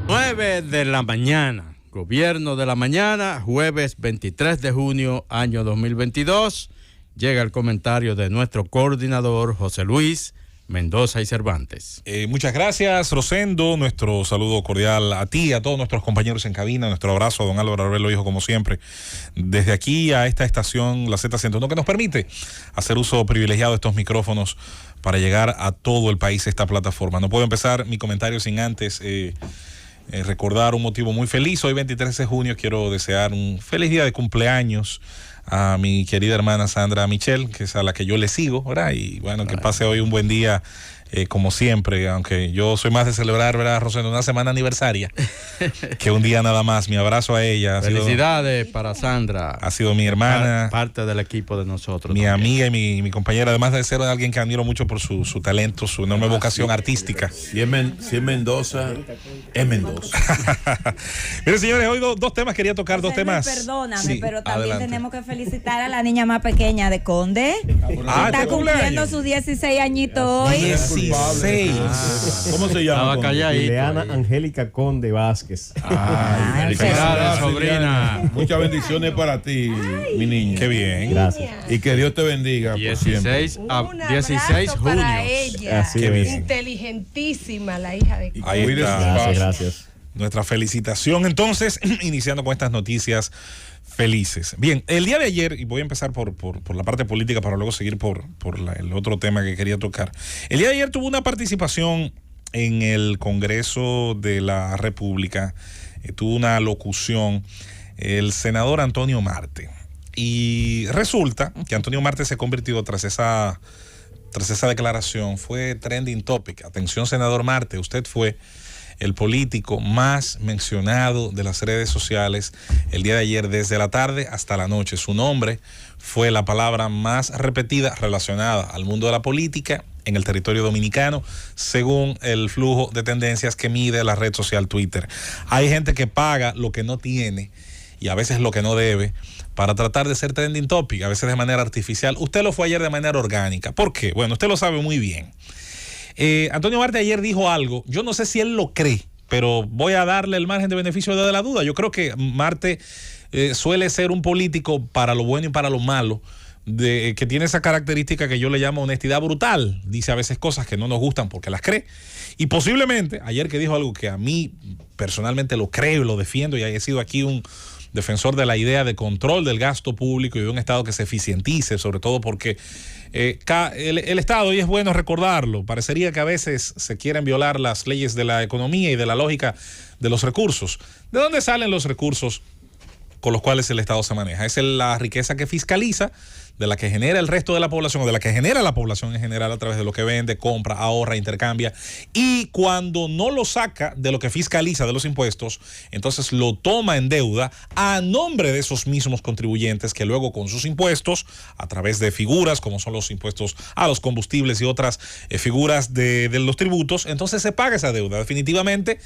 9 de la mañana, Gobierno de la Mañana, jueves 23 de junio, año 2022. Llega el comentario de nuestro coordinador, José Luis Mendoza y Cervantes. Muchas gracias, Rosendo. Nuestro saludo cordial a ti, a todos nuestros compañeros en cabina. Nuestro abrazo a don Álvaro Arbelo, hijo, como siempre. Desde aquí a esta estación, la Z101, que nos permite hacer uso privilegiado de estos micrófonos para llegar a todo el país esta plataforma. No puedo empezar mi comentario sin antes recordar un motivo muy feliz. Hoy 23 de junio quiero desear un feliz día de cumpleaños a mi querida hermana Sandra Michel, que es a la que yo le sigo, ¿verdad? Y bueno, que pase hoy un buen día, como siempre, aunque yo soy más de celebrar, ¿verdad, Rosendo? Una semana aniversaria que un día nada más. Mi abrazo a ella. Felicidades para Sandra. Ha sido mi hermana. Parte del equipo de nosotros. Mi amiga y mi compañera, además de ser alguien que admiro mucho por su talento, su enorme vocación artística. Si es Mendoza, es Mendoza. Miren, señores, hoy dos temas quería tocar, dos temas. Perdóname, sí, pero también adelante. tenemos que felicitar a la niña más pequeña de Conde. Está cumpliendo sus 16 añitos hoy. 16. ¿Cómo se llama? Estaba calladito. Ileana Angélica Conde Vázquez. Ay, felicidades, sobrina. Muchas bendiciones para ti, mi niña. Qué bien. Gracias. Y que Dios te bendiga. por siempre. 16 a Un 16 abrazo para junio. ella. Así Qué es. bien. Inteligentísima la hija de Ahí Cuide está. sus Gracias, pasos. gracias. Nuestra felicitación entonces, iniciando con estas noticias felices. Bien, el día de ayer, y voy a empezar por la parte política para luego seguir por el otro tema que quería tocar. El día de ayer tuvo una participación en el Congreso de la República, tuvo una locución el senador Antonio Marte. Y resulta que Antonio Marte se convirtió tras esa declaración, fue trending topic. Atención, senador Marte, usted fue el político más mencionado de las redes sociales el día de ayer, desde la tarde hasta la noche. Su nombre fue la palabra más repetida relacionada al mundo de la política en el territorio dominicano, según el flujo de tendencias que mide la red social Twitter. Hay gente que paga lo que no tiene y a veces lo que no debe para tratar de ser trending topic, a veces de manera artificial. Usted lo fue ayer de manera orgánica. ¿Por qué? Bueno, usted lo sabe muy bien. Antonio Marte ayer dijo algo, yo no sé si él lo cree, pero voy a darle el margen de beneficio de la duda. Yo creo que Marte suele ser un político para lo bueno y para lo malo, que tiene esa característica que yo le llamo honestidad brutal. Dice a veces cosas que no nos gustan porque las cree. Y posiblemente, ayer que dijo algo que a mí personalmente lo creo y lo defiendo, y he sido aquí un defensor de la idea de control del gasto público y de un Estado que se eficientice, sobre todo porque el Estado, y es bueno recordarlo, parecería que a veces se quieren violar las leyes de la economía y de la lógica de los recursos. ¿De dónde salen los recursos con los cuales el Estado se maneja? Es la riqueza que fiscaliza, de la que genera el resto de la población, o de la que genera la población en general a través de lo que vende, compra, ahorra, intercambia. Y cuando no lo saca de lo que fiscaliza, de los impuestos, entonces lo toma en deuda a nombre de esos mismos contribuyentes que luego con sus impuestos, a través de figuras como son los impuestos a los combustibles y otras figuras de los tributos, entonces se paga esa deuda. Definitivamente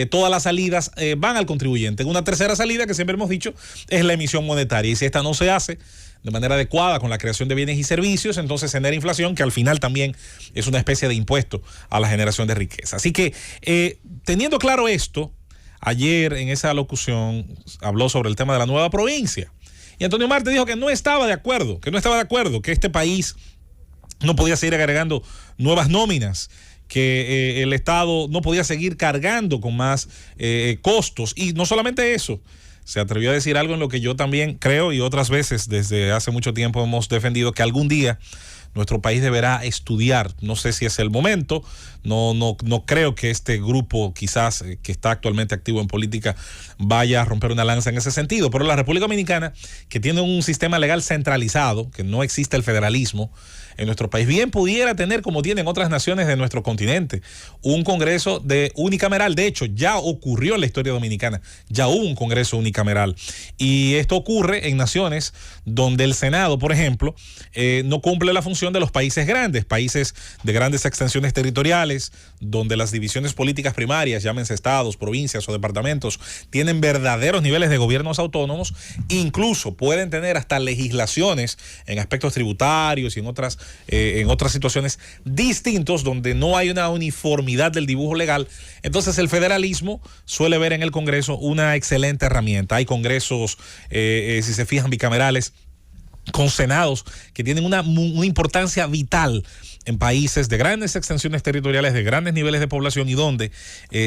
todas las salidas van al contribuyente. Una tercera salida, que siempre hemos dicho, es la emisión monetaria, y si esta no se hace de manera adecuada con la creación de bienes y servicios, entonces genera inflación, que al final también es una especie de impuesto a la generación de riqueza. Así que, teniendo claro esto, ayer en esa locución habló sobre el tema de la nueva provincia. Y Antonio Marte dijo que no estaba de acuerdo, que este país no podía seguir agregando nuevas nóminas, que el Estado no podía seguir cargando con más costos. Y no solamente eso, se atrevió a decir algo en lo que yo también creo, y otras veces desde hace mucho tiempo hemos defendido, que algún día nuestro país deberá estudiar. No sé si es el momento, no creo que este grupo quizás que está actualmente activo en política vaya a romper una lanza en ese sentido, pero la República Dominicana, que tiene un sistema legal centralizado, que no existe el federalismo en nuestro país, bien pudiera tener, como tienen otras naciones de nuestro continente, un Congreso de unicameral. De hecho, ya ocurrió en la historia dominicana, ya hubo un Congreso unicameral, y esto ocurre en naciones donde el Senado, por ejemplo, no cumple la función de los países grandes, países de grandes extensiones territoriales, donde las divisiones políticas primarias, llámense estados, provincias o departamentos, tienen verdaderos niveles de gobiernos autónomos, incluso pueden tener hasta legislaciones en aspectos tributarios y en otras en otras situaciones distintos donde no hay una uniformidad del dibujo legal. Entonces el federalismo suele ver en el Congreso una excelente herramienta. Hay congresos, si se fijan, bicamerales, con senados que tienen una importancia vital en países de grandes extensiones territoriales, de grandes niveles de población y donde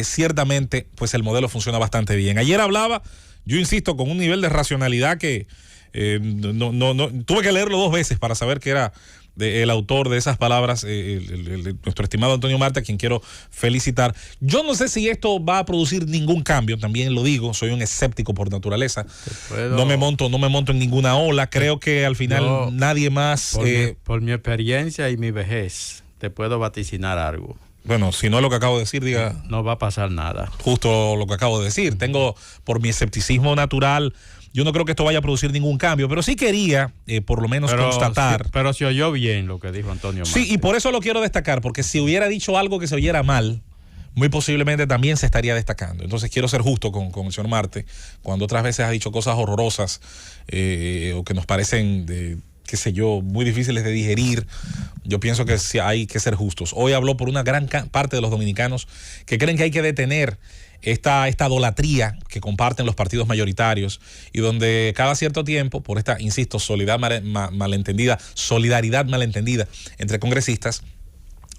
ciertamente pues el modelo funciona bastante bien. Ayer hablaba, yo insisto, con un nivel de racionalidad que no tuve que leerlo 2 veces para saber que era el autor de esas palabras, nuestro estimado Antonio Marte, a quien quiero felicitar. Yo no sé si esto va a producir ningún cambio, también lo digo, soy un escéptico por naturaleza. No me monto en ninguna ola. Creo que al final nadie más. Por mi experiencia y mi vejez, te puedo vaticinar algo. Bueno, si no es lo que acabo de decir, diga. No va a pasar nada. Justo lo que acabo de decir. Tengo, por mi escepticismo natural, yo no creo que esto vaya a producir ningún cambio, pero sí quería por lo menos constatar. Pero se oyó bien lo que dijo Antonio Marte. Sí, y por eso lo quiero destacar, porque si hubiera dicho algo que se oyera mal, muy posiblemente también se estaría destacando. Entonces quiero ser justo con el señor Marte, cuando otras veces ha dicho cosas horrorosas o que nos parecen, qué sé yo, muy difíciles de digerir. Yo pienso que sí hay que ser justos. Hoy habló por una gran parte de los dominicanos que creen que hay que detener esta idolatría que comparten los partidos mayoritarios y donde cada cierto tiempo, por esta, insisto, solidaridad malentendida entre congresistas,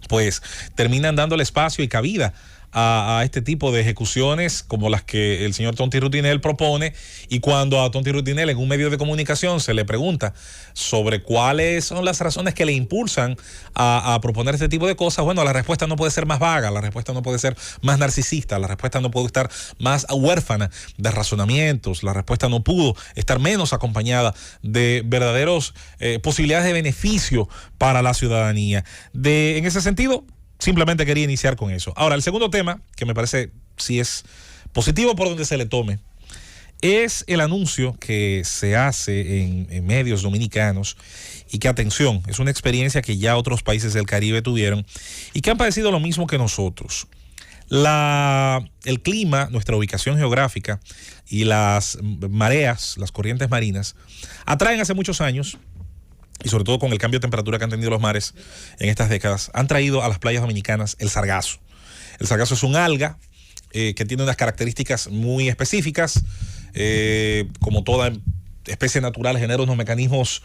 pues terminan dándole espacio y cabida a este tipo de ejecuciones como las que el señor Tonti Rutinel propone. Y cuando a Tonti Rutinel en un medio de comunicación se le pregunta sobre cuáles son las razones que le impulsan a proponer este tipo de cosas, bueno, la respuesta no puede ser más vaga, la respuesta no puede ser más narcisista, la respuesta no puede estar más huérfana de razonamientos, la respuesta no pudo estar menos acompañada de verdaderos posibilidades de beneficio para la ciudadanía. En ese sentido, simplemente quería iniciar con eso. Ahora, el segundo tema, que me parece sí es positivo por donde se le tome, es el anuncio que se hace en medios dominicanos y que, atención, es una experiencia que ya otros países del Caribe tuvieron y que han padecido lo mismo que nosotros. El clima, nuestra ubicación geográfica y las mareas, las corrientes marinas, atraen hace muchos años, y sobre todo con el cambio de temperatura que han tenido los mares en estas décadas, han traído a las playas dominicanas el sargazo. El sargazo es un alga que tiene unas características muy específicas. Como toda especie natural, genera unos mecanismos.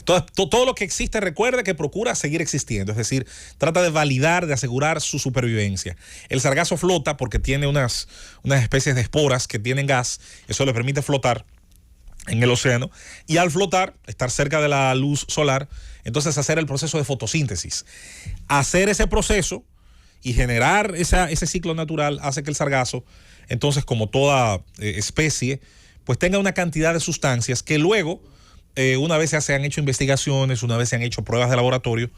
Todo lo que existe, recuerde que procura seguir existiendo, es decir, trata de validar, de asegurar su supervivencia. El sargazo flota porque tiene unas especies de esporas que tienen gas, eso le permite flotar en el océano, y al flotar, estar cerca de la luz solar, entonces hacer el proceso de fotosíntesis. Hacer ese proceso y generar ese ciclo natural hace que el sargazo, entonces, como toda especie, pues tenga una cantidad de sustancias que luego, una vez se han hecho investigaciones, una vez se han hecho pruebas de laboratorio,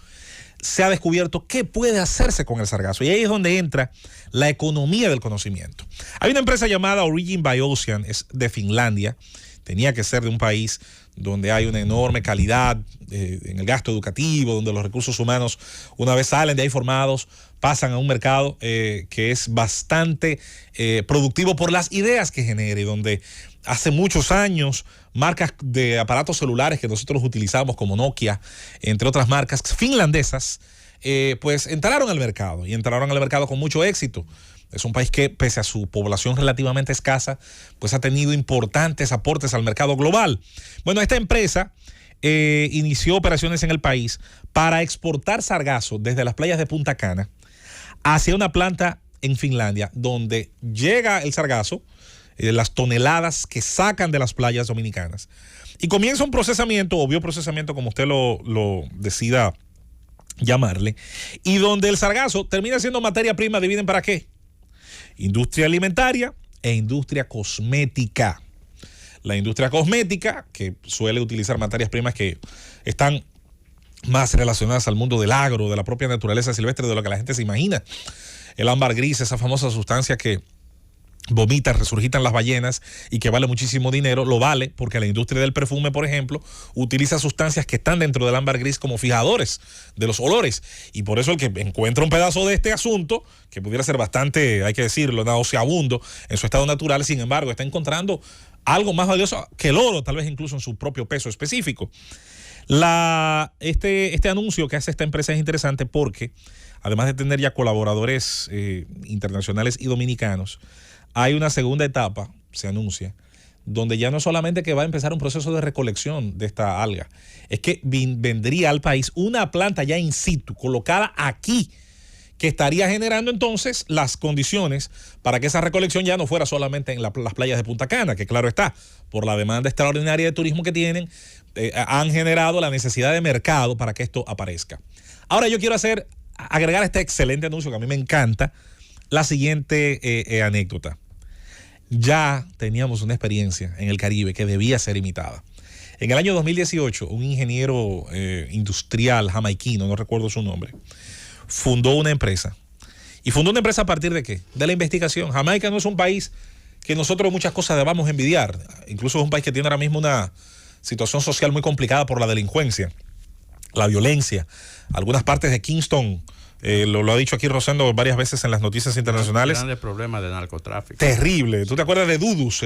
se ha descubierto qué puede hacerse con el sargazo. Y ahí es donde entra la economía del conocimiento. Hay una empresa llamada Origin by Ocean, es de Finlandia. Tenía que ser de un país donde hay una enorme calidad en el gasto educativo, donde los recursos humanos, una vez salen de ahí formados, pasan a un mercado que es bastante productivo por las ideas que genera, y donde hace muchos años marcas de aparatos celulares que nosotros utilizamos como Nokia, entre otras marcas finlandesas, pues entraron al mercado, y entraron al mercado con mucho éxito. Es un país que, pese a su población relativamente escasa, pues ha tenido importantes aportes al mercado global. Bueno, esta empresa inició operaciones en el país para exportar sargazo desde las playas de Punta Cana hacia una planta en Finlandia, donde llega el sargazo, las toneladas que sacan de las playas dominicanas, y comienza un procesamiento, o bioprocesamiento, como usted lo decida llamarle, y donde el sargazo termina siendo materia prima. ¿Dividen para qué? Industria alimentaria e industria cosmética. La industria cosmética, que suele utilizar materias primas que están más relacionadas al mundo del agro, de la propia naturaleza silvestre, de lo que la gente se imagina. El ámbar gris, esa famosa sustancia que resucitan las ballenas y que vale muchísimo dinero, lo vale porque la industria del perfume, por ejemplo, utiliza sustancias que están dentro del ámbar gris como fijadores de los olores, y por eso el que encuentra un pedazo de este asunto, que pudiera ser bastante, hay que decirlo, nauseabundo en su estado natural, sin embargo, está encontrando algo más valioso que el oro, tal vez incluso en su propio peso específico. Este anuncio que hace esta empresa es interesante porque, además de tener ya colaboradores internacionales y dominicanos, hay una segunda etapa, se anuncia, donde ya no solamente que va a empezar un proceso de recolección de esta alga, es que vendría al país una planta ya in situ, colocada aquí, que estaría generando entonces las condiciones para que esa recolección ya no fuera solamente en las playas de Punta Cana, que claro está, por la demanda extraordinaria de turismo que tienen, han generado la necesidad de mercado para que esto aparezca. Ahora yo quiero agregar a este excelente anuncio que a mí me encanta, la siguiente anécdota. Ya teníamos una experiencia en el Caribe que debía ser imitada. En el año 2018, un ingeniero industrial jamaiquino, no recuerdo su nombre, fundó una empresa. ¿Y fundó una empresa a partir de qué? De la investigación. Jamaica no es un país que nosotros muchas cosas debamos envidiar. Incluso es un país que tiene ahora mismo una situación social muy complicada por la delincuencia, la violencia. Algunas partes de Kingston, lo ha dicho aquí Rosendo varias veces en las noticias internacionales. Grandes problemas de narcotráfico. Terrible. ¿Tú te acuerdas de Dudus?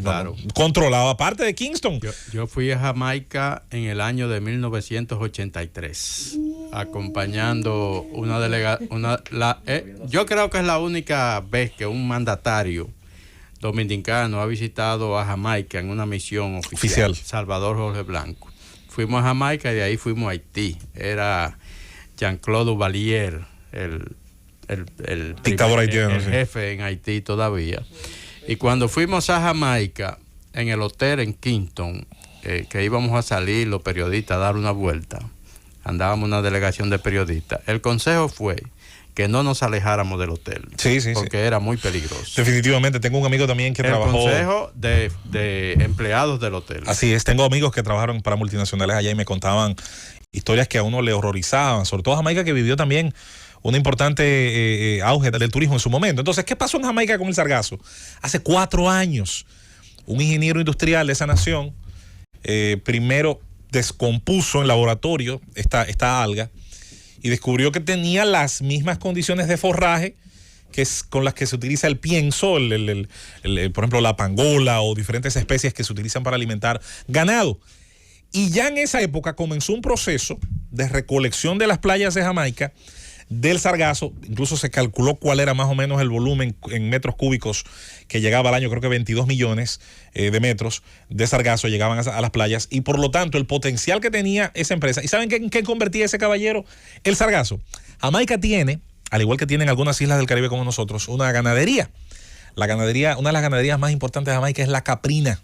Claro. Controlaba parte de Kingston. Yo fui a Jamaica en el año de 1983, acompañando una delegación. Yo creo que es la única vez que un mandatario dominicano ha visitado a Jamaica en una misión oficial. Salvador Jorge Blanco. Fuimos a Jamaica y de ahí fuimos a Haití. Era Jean-Claude Duvalier, el dictador haitiano, el jefe en Haití todavía. Y cuando fuimos a Jamaica, en el hotel en Kingston, que íbamos a salir los periodistas a dar una vuelta, andábamos una delegación de periodistas, el consejo fue que no nos alejáramos del hotel, porque era muy peligroso. Definitivamente, tengo un amigo también que trabajó... El consejo de empleados del hotel. Así es, tengo amigos que trabajaron para multinacionales allá y me contaban historias que a uno le horrorizaban, sobre todo Jamaica, que vivió también un importante auge del turismo en su momento. Entonces, ¿qué pasó en Jamaica con el sargazo? Hace 4 años, un ingeniero industrial de esa nación primero descompuso en laboratorio esta alga y descubrió que tenía las mismas condiciones de forraje que es con las que se utiliza el pienso, por ejemplo la pangola o diferentes especies que se utilizan para alimentar ganado. Y ya en esa época comenzó un proceso de recolección de las playas de Jamaica del sargazo. Incluso se calculó cuál era más o menos el volumen en metros cúbicos que llegaba al año, creo que 22 millones de metros de sargazo llegaban a las playas, y por lo tanto el potencial que tenía esa empresa. ¿Y saben en qué convertía ese caballero el sargazo? Jamaica tiene, al igual que tienen algunas islas del Caribe como nosotros, una ganadería. Una de las ganaderías más importantes de Jamaica es la caprina.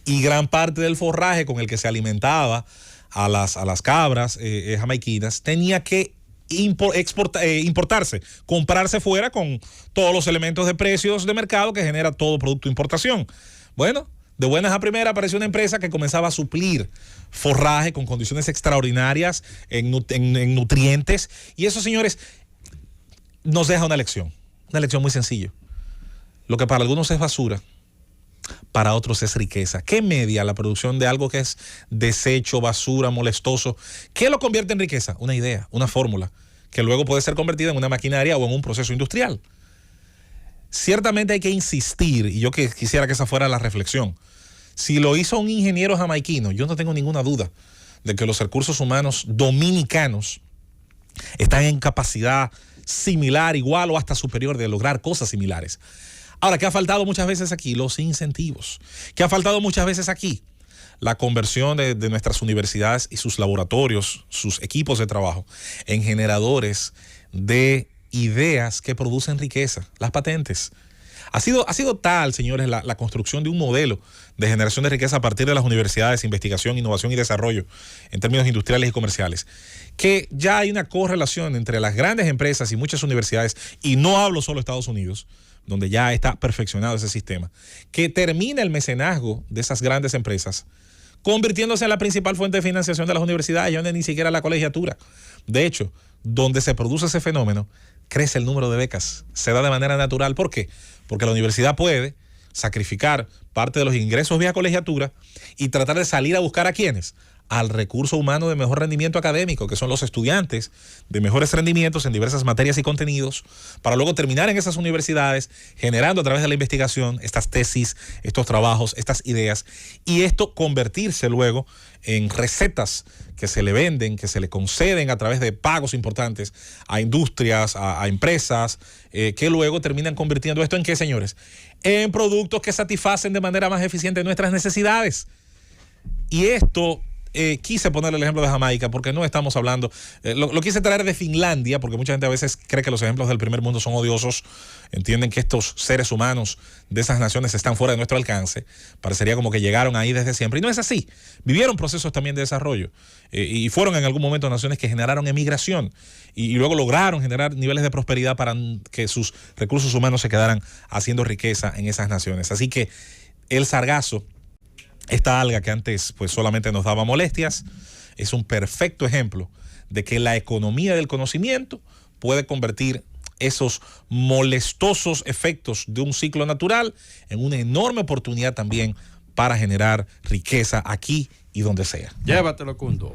Y gran parte del forraje con el que se alimentaba a las cabras jamaiquinas tenía que importarse, comprarse fuera con todos los elementos de precios de mercado que genera todo producto de importación. Bueno, de buenas a primeras apareció una empresa que comenzaba a suplir forraje con condiciones extraordinarias en nutrientes, y eso, señores, nos deja una lección muy sencilla. Lo que para algunos es basura, para otros es riqueza. ¿Qué media la producción de algo que es desecho, basura, molestoso? ¿Qué lo convierte en riqueza? Una idea, una fórmula, que luego puede ser convertida en una maquinaria o en un proceso industrial. Ciertamente hay que insistir, y yo quisiera que esa fuera la reflexión. Si lo hizo un ingeniero jamaiquino, yo no tengo ninguna duda de que los recursos humanos dominicanos están en capacidad similar, igual o hasta superior de lograr cosas similares. Ahora, ¿qué ha faltado muchas veces aquí? Los incentivos. ¿Qué ha faltado muchas veces aquí? La conversión de nuestras universidades y sus laboratorios, sus equipos de trabajo, en generadores de ideas que producen riqueza, las patentes. Ha sido tal, señores, la construcción de un modelo de generación de riqueza a partir de las universidades, investigación, innovación y desarrollo en términos industriales y comerciales, que ya hay una correlación entre las grandes empresas y muchas universidades, y no hablo solo de Estados Unidos, donde ya está perfeccionado ese sistema, que termina el mecenazgo de esas grandes empresas, convirtiéndose en la principal fuente de financiación de las universidades, ya donde ni siquiera la colegiatura. De hecho, donde se produce ese fenómeno, crece el número de becas, se da de manera natural. ¿Por qué? Porque la universidad puede sacrificar parte de los ingresos vía colegiatura y tratar de salir a buscar a ¿quiénes? al recurso humano de mejor rendimiento académico, que son los estudiantes de mejores rendimientos en diversas materias y contenidos, para luego terminar en esas universidades, generando a través de la investigación estas tesis, estos trabajos, estas ideas, y esto convertirse luego en recetas que se le venden, que se le conceden a través de pagos importantes a industrias, a empresas, que luego terminan convirtiendo esto en ¿qué, señores? En productos que satisfacen de manera más eficiente nuestras necesidades. Y esto... quise ponerle el ejemplo de Jamaica porque no estamos hablando, lo quise traer de Finlandia porque mucha gente a veces cree que los ejemplos del primer mundo son odiosos, entienden que estos seres humanos de esas naciones están fuera de nuestro alcance, parecería como que llegaron ahí desde siempre, y no es así, vivieron procesos también de desarrollo, y fueron en algún momento naciones que generaron emigración y luego lograron generar niveles de prosperidad para que sus recursos humanos se quedaran haciendo riqueza en esas naciones. Así que el sargazo, esta alga que antes pues solamente nos daba molestias, es un perfecto ejemplo de que la economía del conocimiento puede convertir esos molestosos efectos de un ciclo natural en una enorme oportunidad también para generar riqueza aquí y donde sea. Llévatelo, Cundo.